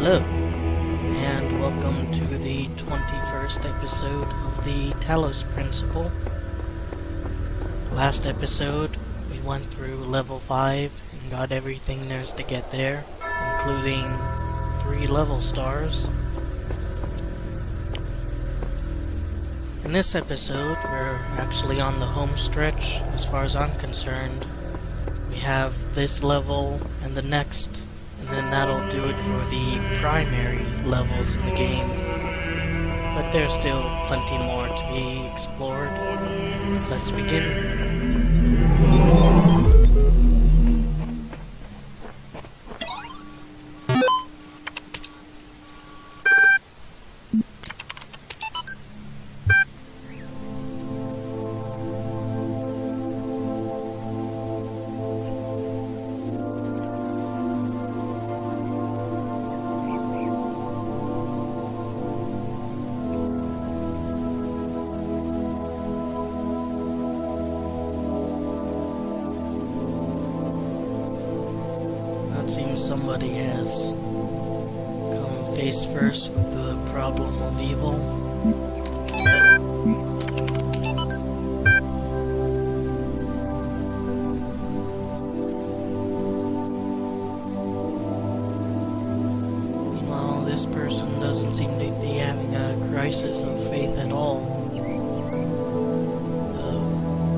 Hello, and welcome to the 21st episode of the Talos Principle. Last episode, we went through level 5 and got everything there's to get there, including 3 level stars. In this episode, we're actually on the home stretch, as far as I'm concerned. We have this level and the next, and then that'll do it for the primary levels in the game. But there's still plenty more to be explored. Let's begin. It seems somebody has come face first with the problem of evil. Meanwhile, this person doesn't seem to be having a crisis of faith at all.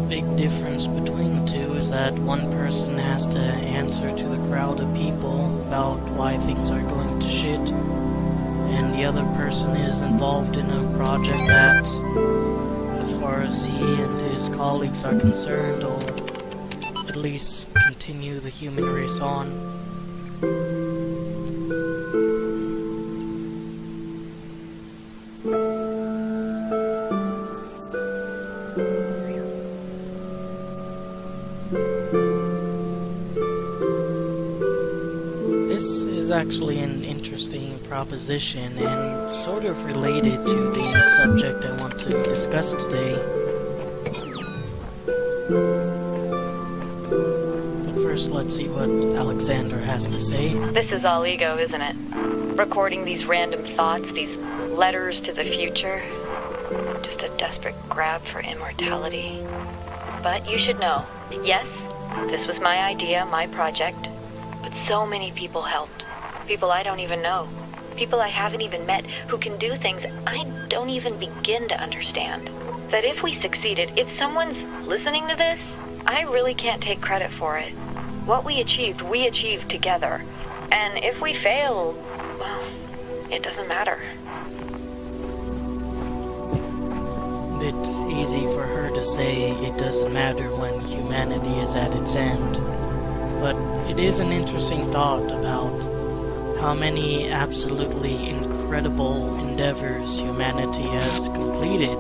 Big difference between the two is that one person has to answer to the crowd of people about why things are going to shit, and the other person is involved in a project that, as far as he and his colleagues are concerned, will at least continue the human race on. This is actually an interesting proposition and sort of related to the subject I want to discuss today. But first, let's see what Alexander has to say. This is all ego, isn't it? Recording these random thoughts, these letters to the future. Just a desperate grab for immortality. But you should know, yes, this was my idea, my project. But so many people helped. People I don't even know. People I haven't even met who can do things I don't even begin to understand. That if we succeeded, if someone's listening to this, I really can't take credit for it. What we achieved together. And if we fail, well, it doesn't matter. Bit easy for her to say it doesn't matter when humanity is at its end. But it is an interesting thought about how many absolutely incredible endeavors humanity has completed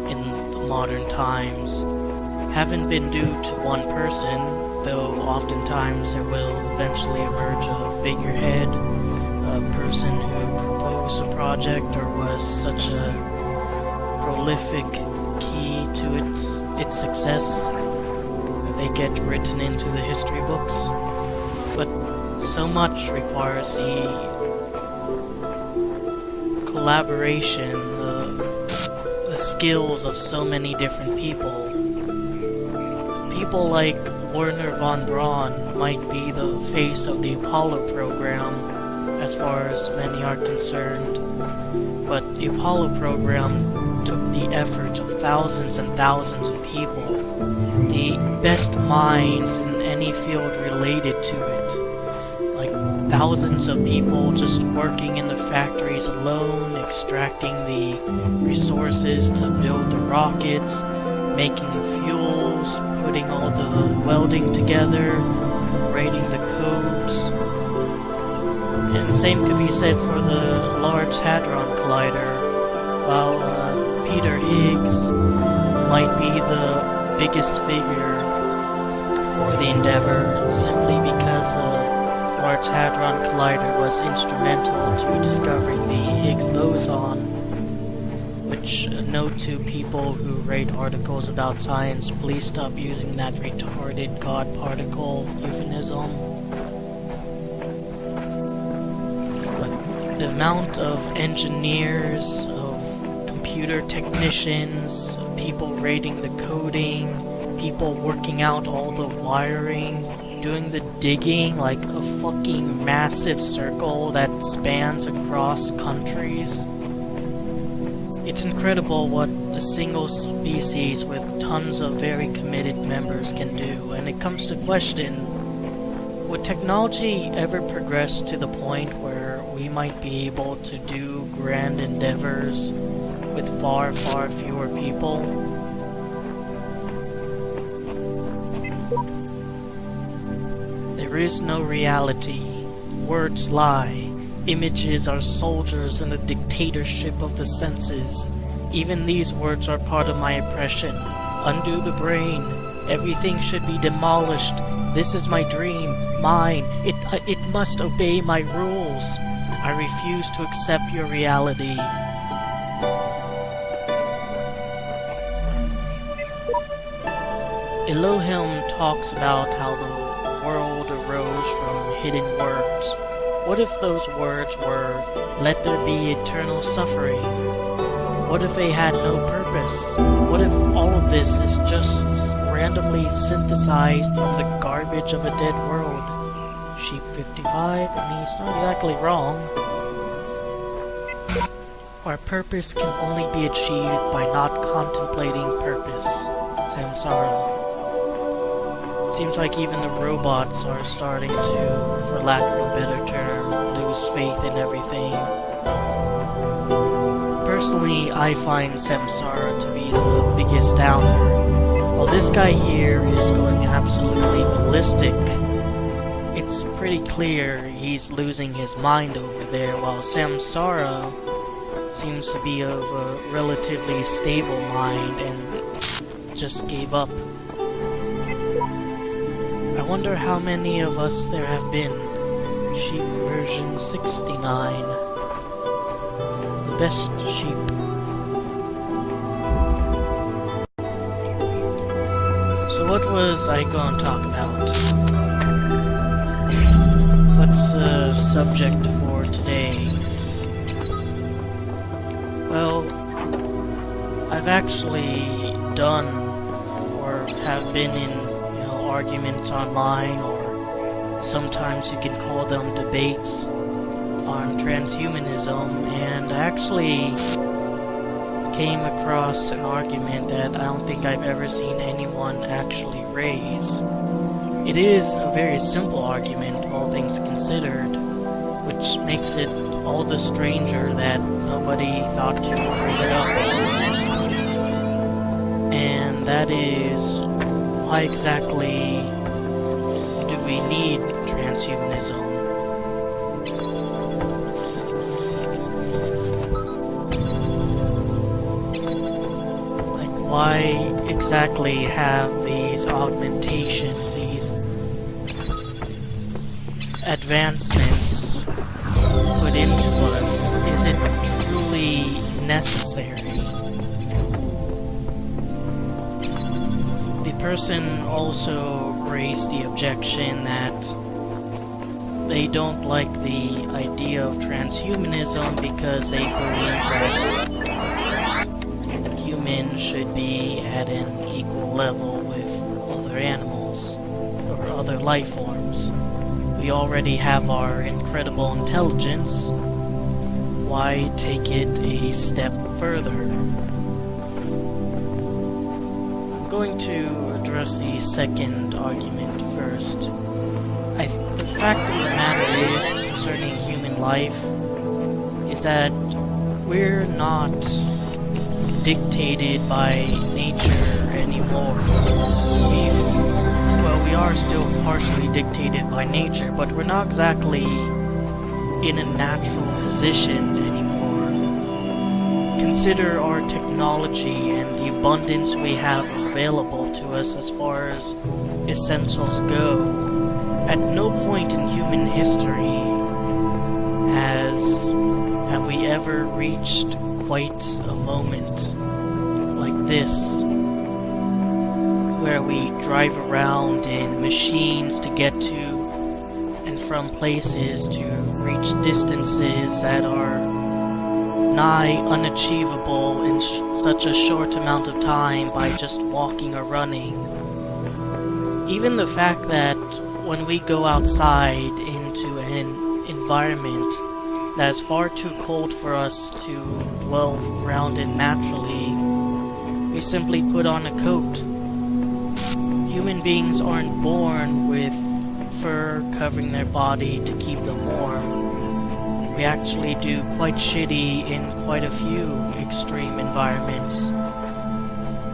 in the modern times haven't been due to one person, though oftentimes there will eventually emerge a figurehead, a person who proposed a project or was such a prolific key to its success. They get written into the history books, but so much requires the collaboration, the skills of so many different people. People like Werner von Braun might be the face of the Apollo program, as far as many are concerned, but the Apollo program took the efforts of thousands and thousands of people, the best minds in any field related to it. Like thousands of people just working in the factories alone, extracting the resources to build the rockets, making the fuels, putting all the welding together, writing the codes. And the same could be said for the Large Hadron Collider. While Peter Higgs might be the biggest figure for the endeavor, simply because the Large Hadron Collider was instrumental to discovering the Higgs boson, which, note to people who write articles about science, please stop using that retarded God particle euphemism. But The amount of engineers, of computer technicians, people rating the coding, people working out all the wiring, doing the digging like a fucking massive circle that spans across countries. It's incredible what a single species with tons of very committed members can do, and it comes to question, would technology ever progress to the point where we might be able to do grand endeavors with far, far fewer people? There is no reality. Words lie. Images are soldiers in the dictatorship of the senses. Even these words are part of my oppression. Undo the brain. Everything should be demolished. This is my dream. Mine. It must obey my rules. I refuse to accept your reality. Elohim talks about how the world arose from hidden words. What if those words were, "Let there be eternal suffering"? What if they had no purpose? What if all of this is just randomly synthesized from the garbage of a dead world? Sheep 55, and he's not exactly wrong. Our purpose can only be achieved by not contemplating purpose. Samsara. Seems like even the robots are starting to, for lack of a better term, lose faith in everything. Personally, I find Samsara to be the biggest downer. While this guy here is going absolutely ballistic, it's pretty clear he's losing his mind over there, while Samsara seems to be of a relatively stable mind and just gave up. I wonder how many of us there have been. Sheep version 69. The best sheep. So what was I going to talk about? What's the subject for today? Well, I've actually done or have been in arguments online, or sometimes you can call them debates, on transhumanism, and I actually came across an argument that I don't think I've ever seen anyone actually raise. It is a very simple argument, all things considered, which makes it all the stranger that nobody thought to bring it up. And that is, why exactly do we need transhumanism? Like, why exactly have these augmentations, these advancements put into us? Is it truly necessary? The person also raised the objection that they don't like the idea of transhumanism because they believe that humans should be at an equal level with other animals or other life forms. We already have our incredible intelligence. Why take it a step further? I'm going to address the second argument first. The fact of the matter is, concerning human life, is that we're not dictated by nature anymore. We are still partially dictated by nature, but we're not exactly in a natural position anymore. Consider our technology and the abundance we have available to us as far as essentials go. At no point in human history have we ever reached quite a moment like this, where we drive around in machines to get to and going from places to reach distances that are nigh unachievable in such a short amount of time by just walking or running. Even the fact that when we go outside into an environment that is far too cold for us to dwell around in naturally, we simply put on a coat. Human beings aren't born with fur covering their body to keep them warm. We actually do quite shitty in quite a few extreme environments.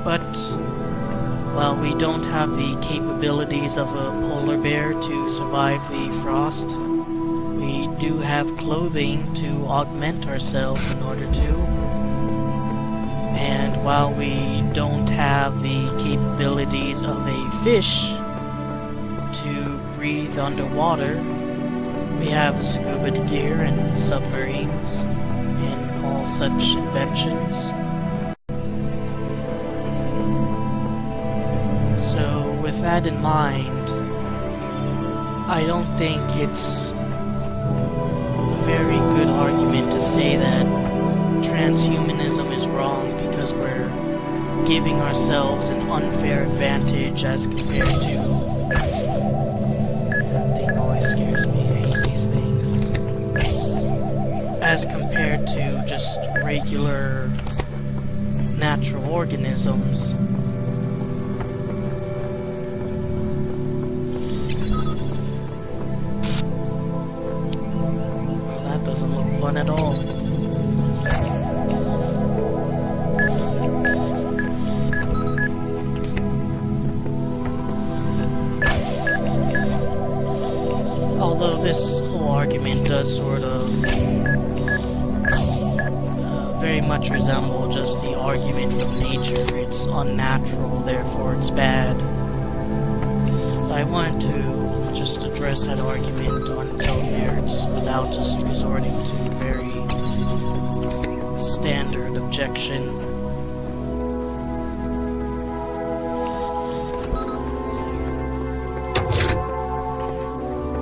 But, while we don't have the capabilities of a polar bear to survive the frost, we do have clothing to augment ourselves in order to. And while we don't have the capabilities of a fish to breathe underwater, we have scuba gear and submarines and all such inventions. So with that in mind, I don't think it's a very good argument to say that transhumanism is wrong because we're giving ourselves an unfair advantage as compared to... That thing always scares me, I hate these things. As compared to just regular natural organisms. Well, that doesn't look fun at all. Although this whole argument does sort of very much resemble just the argument from nature. It's unnatural, therefore it's bad. I wanted to just address that argument on its own merits without just resorting to very standard objection.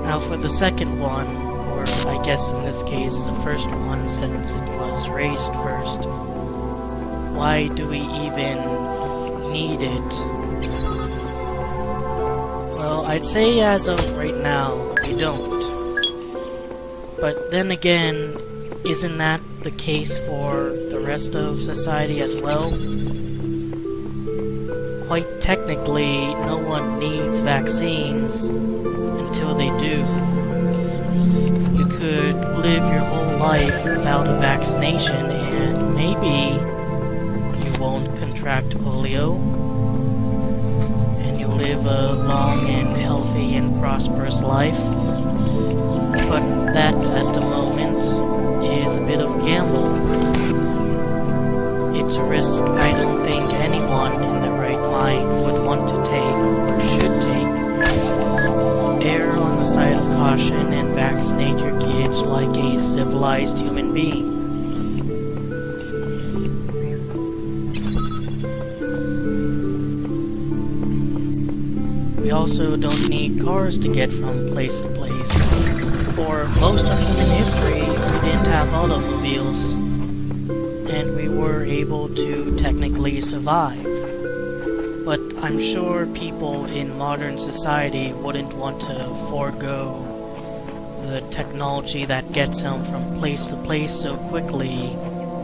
Now for the second one, or I guess in this case the first one since it was raised first, why do we even need it? Well, I'd say as of right now, we don't. But then again, isn't that the case for the rest of society as well? Quite technically, no one needs vaccines until they do. You could live your whole life without a vaccination and maybe you won't contract polio and you'll live a long and healthy and prosperous life. But that at the moment is a bit of a gamble. It's a risk I don't think anyone in their right mind would want to take or should take. Err on the side of caution and vaccinate your kids like a civilized human being. We also don't need cars to get from place to place. For most of human history, we didn't have automobiles, and we were able to technically survive. But I'm sure people in modern society wouldn't want to forego the technology that gets them from place to place so quickly,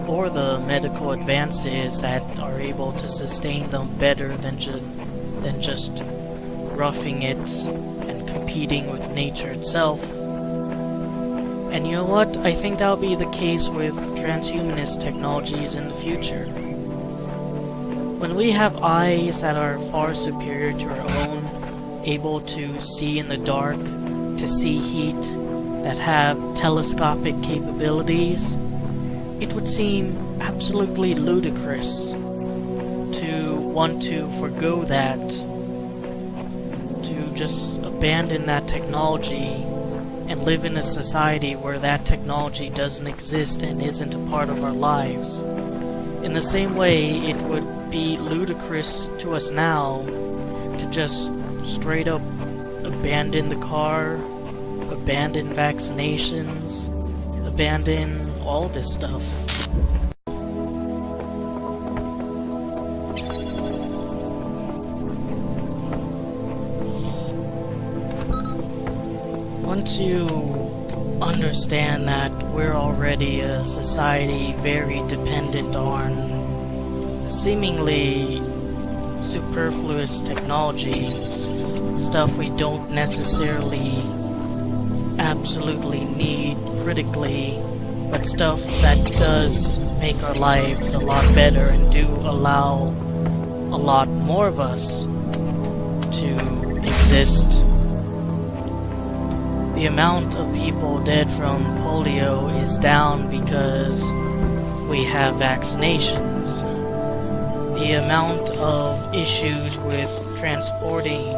or the medical advances that are able to sustain them better than just roughing it and competing with nature itself. And you know what? I think that'll be the case with transhumanist technologies in the future. When we have eyes that are far superior to our own, able to see in the dark, to see heat, that have telescopic capabilities, it would seem absolutely ludicrous to want to forgo that, to just abandon that technology and live in a society where that technology doesn't exist and isn't a part of our lives. In the same way, it would be ludicrous to us now to just straight up abandon the car, abandon vaccinations, abandon all this stuff. Once you understand that we're already a society very dependent on seemingly superfluous technology, stuff we don't necessarily absolutely need critically, but stuff that does make our lives a lot better and do allow a lot more of us to exist. The amount of people dead from polio is down because we have vaccinations. The amount of issues with transporting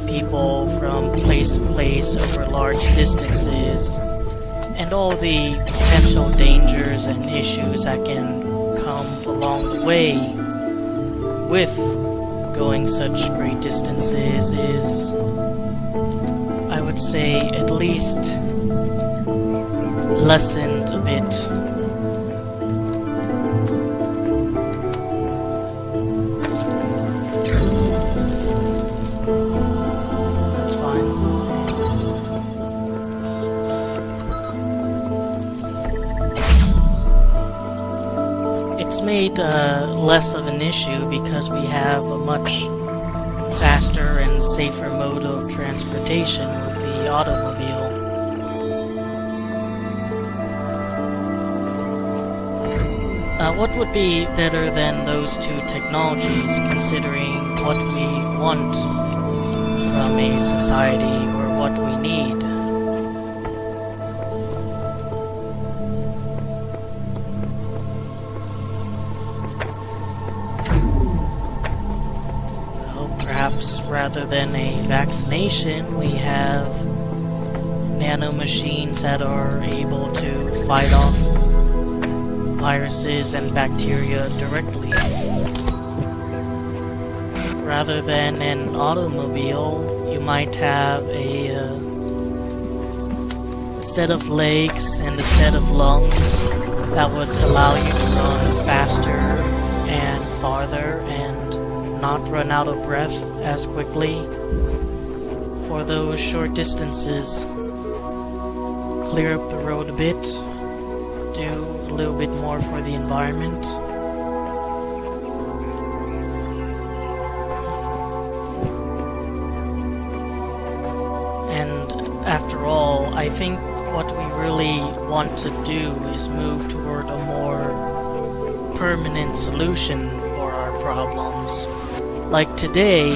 people from place to place over large distances, and all the potential dangers and issues that can come along the way with going such great distances is, I would say, at least lessened a bit. That's fine. It's made less of an issue because we have a much faster and safer mode of transportation with the automobile. What would be better than those two technologies, considering what we want from a society or what we need? Perhaps rather than a vaccination, we have nanomachines that are able to fight off viruses and bacteria directly. Rather than an automobile, you might have a set of legs and a set of lungs that would allow you to run faster and farther and not run out of breath as quickly for those short distances. Clear up the road a bit, do a little bit more for the environment. And after all, I think what we really want to do is move toward a more permanent solution for our problems. Like today,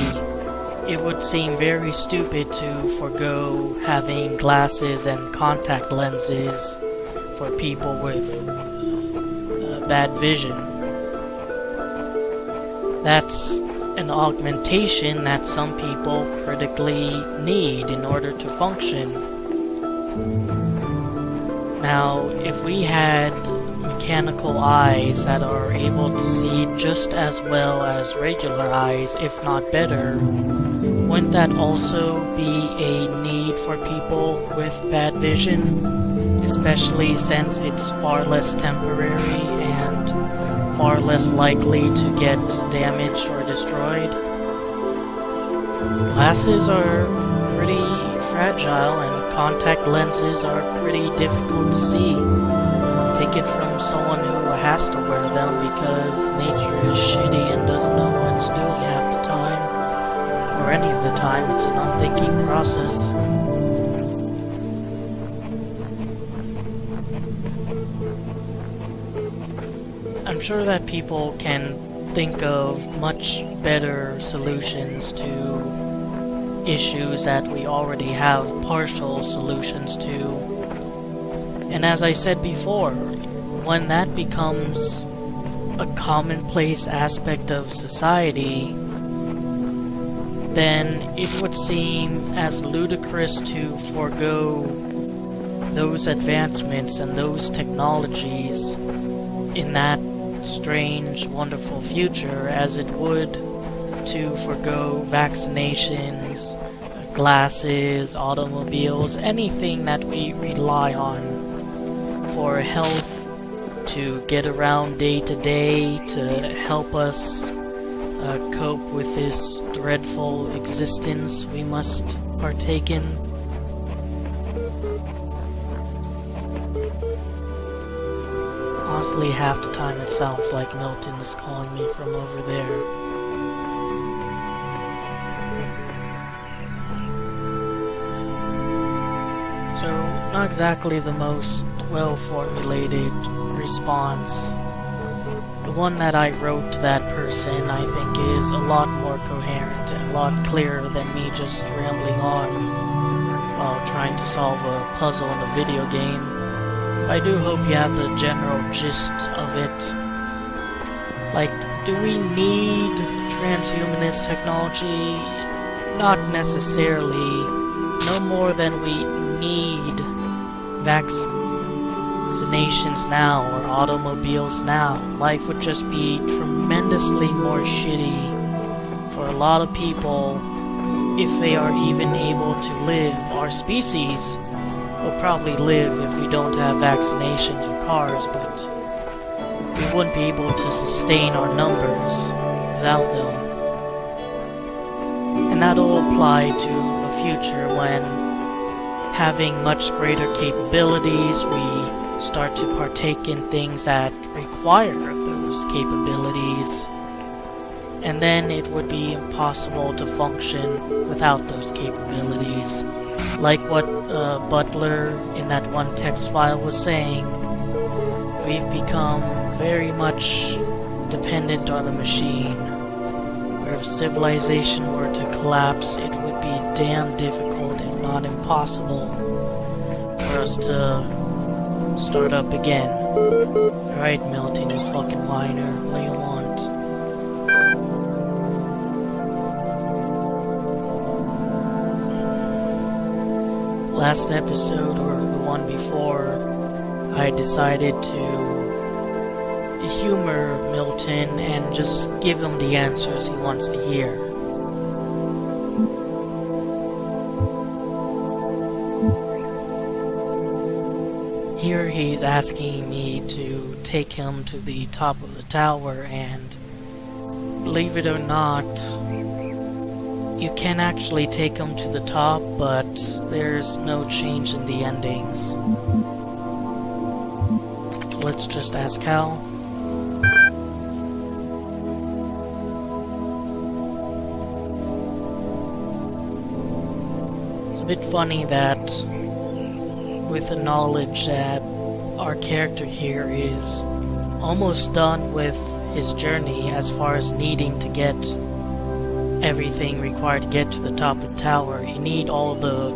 it would seem very stupid to forego having glasses and contact lenses for people with bad vision. That's an augmentation that some people critically need in order to function. Now, if we had mechanical eyes that are able to see just as well as regular eyes, if not better, wouldn't that also be a need for people with bad vision? Especially since it's far less temporary and far less likely to get damaged or destroyed. Glasses are pretty fragile and contact lenses are pretty difficult to see. Take it from someone who has to wear them because nature is shitty and doesn't know what it's doing half the time. Or any of the time, it's an unthinking process. I'm sure that people can think of much better solutions to issues that we already have partial solutions to. And as I said before, when that becomes a commonplace aspect of society, then it would seem as ludicrous to forego those advancements and those technologies in that strange, wonderful future as it would to forego vaccinations, glasses, automobiles, anything that we rely on for health, to get around day to day, to help us cope with this dreadful existence we must partake in. Honestly, half the time it sounds like Milton is calling me from over there. So, not exactly the most well-formulated response. The one that I wrote to that person, I think, is a lot more coherent and a lot clearer than me just rambling on while trying to solve a puzzle in a video game. I do hope you have the general gist of it. Like, do we need transhumanist technology? Not necessarily. No more than we need vaccinations now or automobiles now. Life would just be tremendously more shitty for a lot of people if they are even able to live. Our species will probably live if we don't have vaccinations or cars, but we wouldn't be able to sustain our numbers without them. And that'll apply to the future when, having much greater capabilities, we start to partake in things that require those capabilities. And then it would be impossible to function without those capabilities. Like what Butler in that one text file was saying, we've become very much dependent on the machine. Where if civilization were to collapse, it would be damn difficult, if not impossible, for us to start up again. Alright, Milton, you fucking whiner. What do you want? Last episode, or the one before, I decided to humor Milton and just give him the answers he wants to hear. Here he's asking me to take him to the top of the tower, and believe it or not, you can actually take him to the top, but there's no change in the endings. So let's just ask how. It's a bit funny that with the knowledge that our character here is almost done with his journey as far as needing to get everything required to get to the top of the tower. You need all the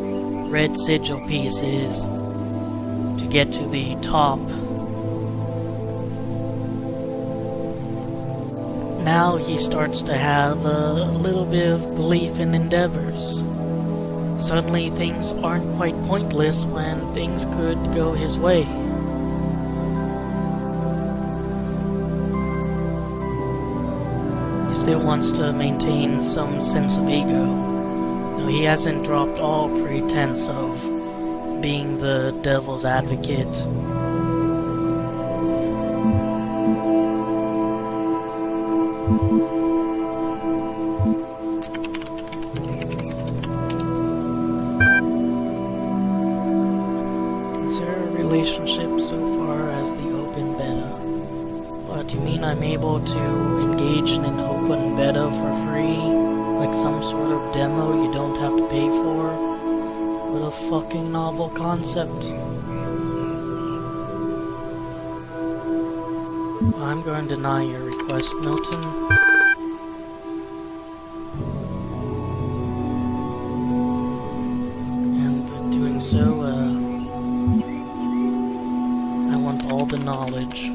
red sigil pieces to get to the top. Now he starts to have a little bit of belief in endeavors. Suddenly things aren't quite pointless when things could go his way. He still wants to maintain some sense of ego. No, he hasn't dropped all pretense of being the devil's advocate. Relationship so far as the open beta. What, you mean I'm able to engage in an open beta for free? Like some sort of demo you don't have to pay for? What a fucking novel concept. I'm going to deny your request, Milton. And by doing so, all the knowledge.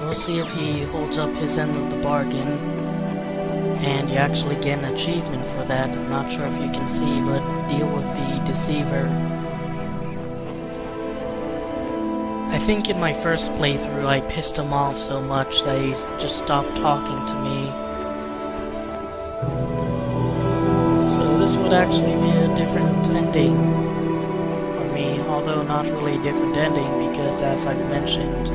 we'll see if he holds up his end of the bargain. And you actually get an achievement for that. I'm not sure if you can see, but deal with the Deceiver. I think in my first playthrough I pissed him off so much that he just stopped talking to me. So this would actually be a different ending for me, although not really a different ending because, as I've mentioned,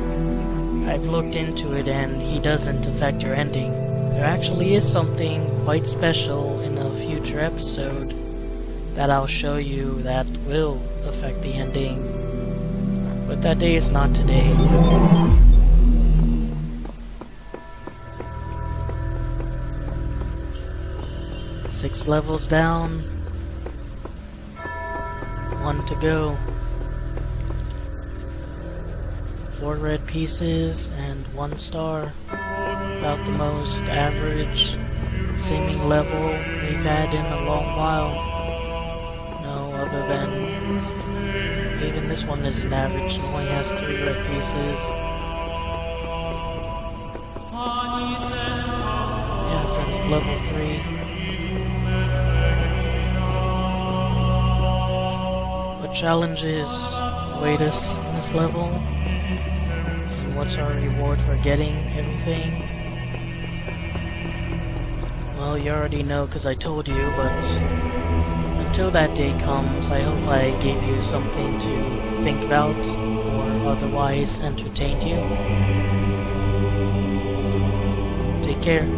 I've looked into it and he doesn't affect your ending. There actually is something quite special in a future episode that I'll show you that will affect the ending. But that day is not today. 6 levels down. 1 to go. 4 red pieces and 1 star. About the most average seeming level we've had in a long while. No, other than even this one isn't average, it only has 3 red pieces. Yeah, since level 3. What challenges await us in this level? And what's our reward for getting everything? Well, you already know because I told you, but until that day comes, I hope I gave you something to think about, or otherwise entertained you. Take care.